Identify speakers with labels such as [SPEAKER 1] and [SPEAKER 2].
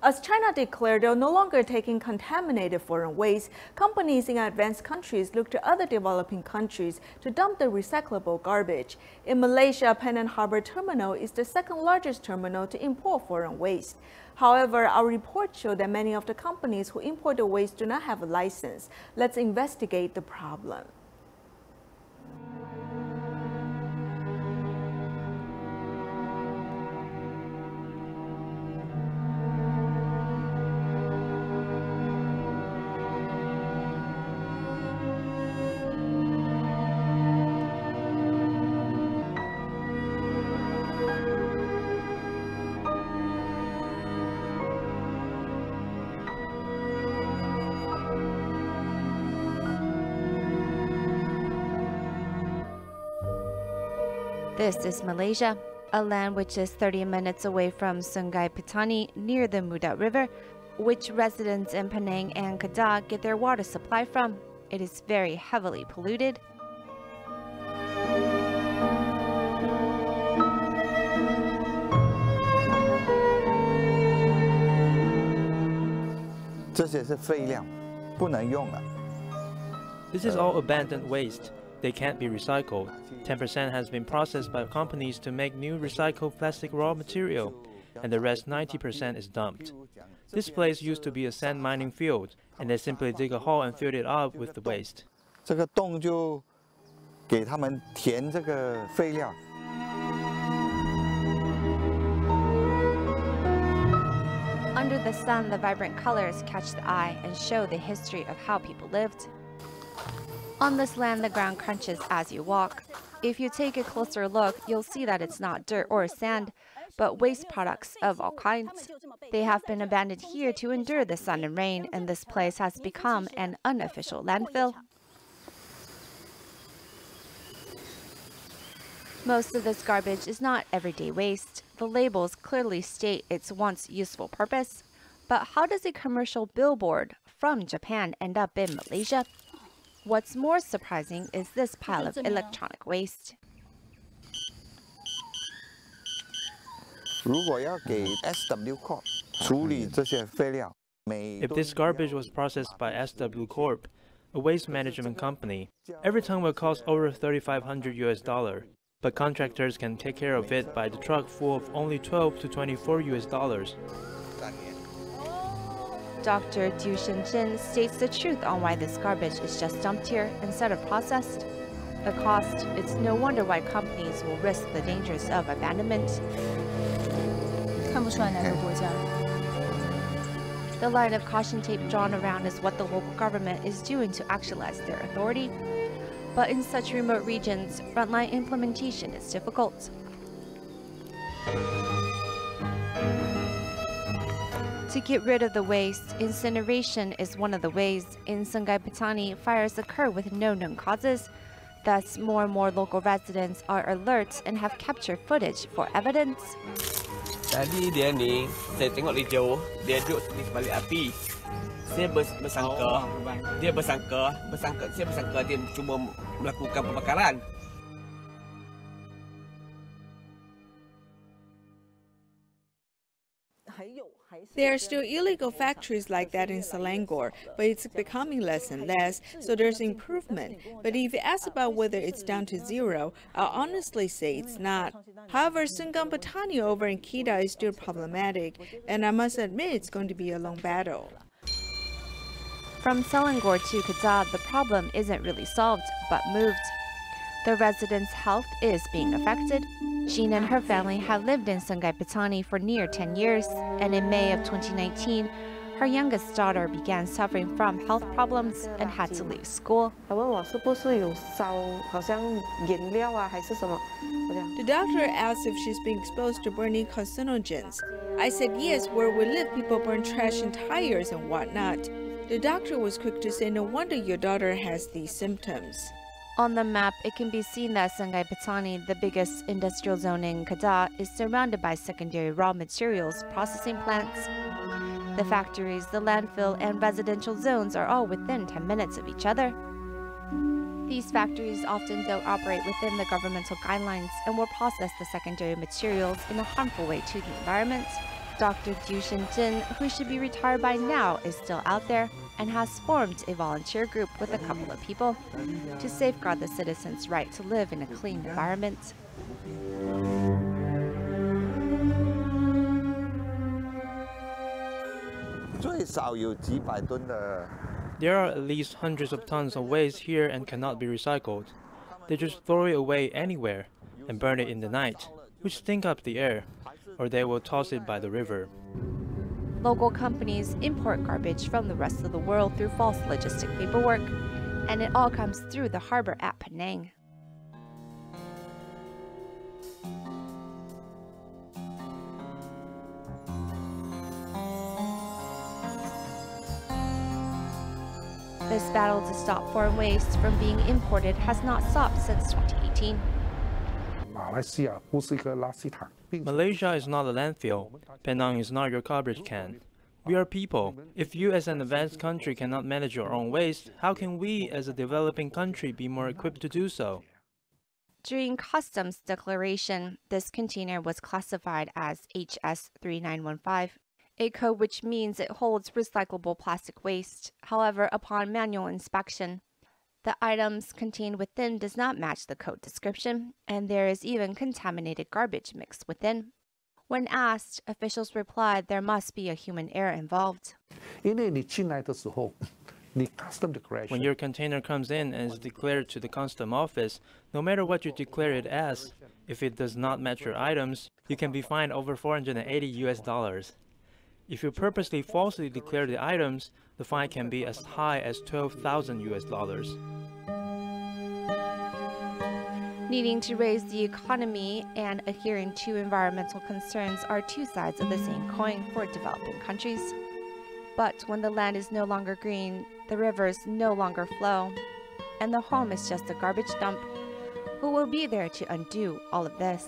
[SPEAKER 1] As China declared they're no longer taking contaminated foreign waste, companies in advanced countries look to other developing countries to dump the recyclable garbage. In Malaysia, Penang Harbour Terminal is the second largest terminal to import foreign waste. However, our report showed that many of the companies who import the waste do not have a license. Let's investigate the problem.
[SPEAKER 2] This is Malaysia, a land which is 30 minutes away from Sungai Petani near the Muda River, which residents in Penang and Kedah get their water supply from. It is very heavily polluted.
[SPEAKER 3] This
[SPEAKER 4] is all abandoned waste. They can't be recycled. 10% has been processed by companies to make new recycled plastic raw material, and the rest 90% is dumped. This place used to be a sand mining field, and they simply dig a hole and fill it up with the waste.
[SPEAKER 3] Under
[SPEAKER 2] the sun, the vibrant colors catch the eye and show the history of how people lived. On this land, the ground crunches as you walk. If you take a closer look, you'll see that it's not dirt or sand, but waste products of all kinds. They have been abandoned here to endure the sun and rain, and this place has become an unofficial landfill. Most of this garbage is not everyday waste. The labels clearly state its once useful purpose. But how does a commercial billboard from Japan end up in Malaysia? What's more surprising is this pile of electronic waste.
[SPEAKER 4] If this garbage was processed by SW Corp, a waste management company, every ton will cost over $3,500. But contractors can take care of it by the truck full of only $12 to $24.
[SPEAKER 2] Dr. Du Shenjin states the truth on why this garbage is just dumped here instead of processed. The cost, it's no wonder why companies will risk the dangers of abandonment. The line of caution tape drawn around is what the local government is doing to actualize their authority. But in such remote regions, frontline implementation is difficult. To get rid of the waste, incineration is one of the ways. In Sungai Petani, fires occur with no known causes. Thus, more and more local residents are alert and have captured footage for evidence.
[SPEAKER 5] Tadi dia ni, saya tengok dia jauh, dia duduk di sebalik api. Saya bersangka, saya bersangka dia cuba melakukan pembakaran.
[SPEAKER 1] There are still illegal factories like that in Selangor, but it's becoming less and less, so there's improvement. But if you ask about whether it's down to zero, I'll honestly say it's not. However, Sungai Petani over in Kedah is still problematic, and I must admit it's going to be a long battle.
[SPEAKER 2] From Selangor to Kedah, the problem isn't really solved, but moved. The residents' health is being affected. Jean and her family have lived in Sungai Petani for near 10 years, and in May of 2019, her youngest daughter began suffering from health problems and had to leave school.
[SPEAKER 1] The doctor asked if she's been exposed to burning carcinogens. I said yes, where we live people burn trash and tires and whatnot. The doctor was quick to say no wonder your daughter has these symptoms.
[SPEAKER 2] On the map, it can be seen that Sungai Petani, the biggest industrial zone in Kedah, is surrounded by secondary raw materials processing plants. The factories, the landfill, and residential zones are all within 10 minutes of each other. These factories often don't operate within the governmental guidelines and will process the secondary materials in a harmful way to the environment. Dr. Du Shinjin, who should be retired by now, is still out there and has formed a volunteer group with a couple of people to safeguard the citizens' right to live in a clean environment.
[SPEAKER 4] There are at least hundreds of tons of waste here and cannot be recycled. They just throw it away anywhere and burn it in the night, which stink up the air, or they will toss it by the river.
[SPEAKER 2] Local companies import garbage from the rest of the world through false logistic paperwork, and it all comes through the harbor at Penang. This battle to stop foreign waste from being imported has not stopped since 2018.
[SPEAKER 4] Malaysia is not a landfill. Penang is not your garbage can. We are people. If you as an advanced country cannot manage your own waste, how can we as a developing country be more equipped to do so?
[SPEAKER 2] During customs declaration, this container was classified as HS3915, a code which means it holds recyclable plastic waste. However, upon manual inspection, the items contained within does not match the code description, and there is even contaminated garbage mixed within. When asked, officials replied there must be a human error involved.
[SPEAKER 4] When your container comes in and is declared to the custom office, no matter what you declare it as, if it does not match your items, you can be fined over $480. If you purposely falsely declare the items, the fine can be as high as $12,000.
[SPEAKER 2] Needing to raise the economy and adhering to environmental concerns are two sides of the same coin for developing countries. But when the land is no longer green, the rivers no longer flow, and the home is just a garbage dump, who will be there to undo all of this?